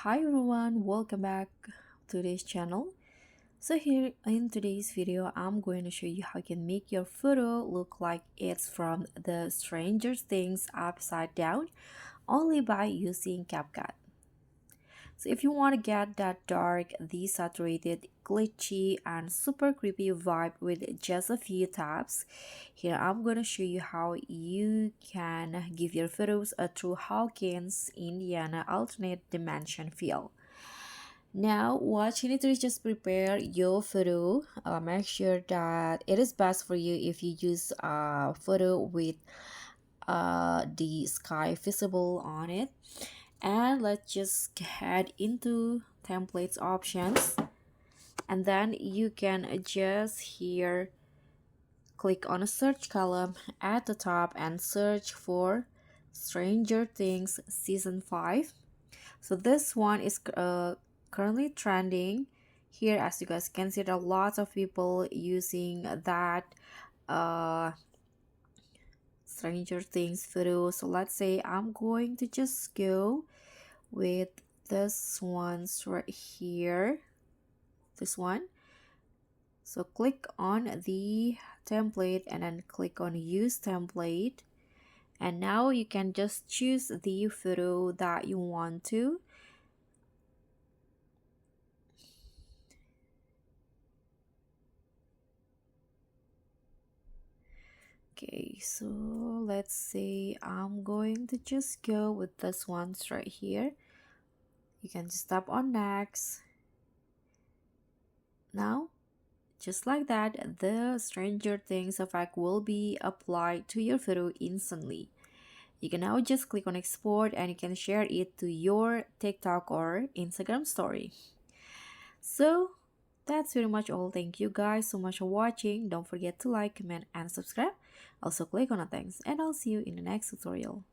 Hi everyone, welcome back to this channel. So here in today's video, I'm going to show you how you can make your photo look like it's from the Stranger Things upside down only by using CapCut. So if you want to get that dark, desaturated, glitchy, and super creepy vibe with just a few taps, here I'm going to show you how you can give your photos a true Hawkins, Indiana alternate dimension feel. Now, what you need to do is just prepare your photo. Make sure that it is best for you if you use a photo with the sky visible on it. And let's just head into templates options, and then you can just here click on a search column at the top and search for Stranger Things season 5. So this one is currently trending here. As you guys can see, there are lots of people using that uh Stranger Things photo. So let's say I'm going to just go with this one's right here, this one. So click on the template and then click on use template, and now you can just choose the photo that you want to. Okay, so let's say I'm going to just go with this one's right here. You can just tap on next. Now, just like that, the Stranger Things effect will be applied to your photo instantly. You can now just click on export and you can share it to your TikTok or Instagram story. So that's pretty much all. Thank you guys so much for watching. Don't forget to like, comment, and subscribe. Also click on the thanks, and I'll see you in the next tutorial.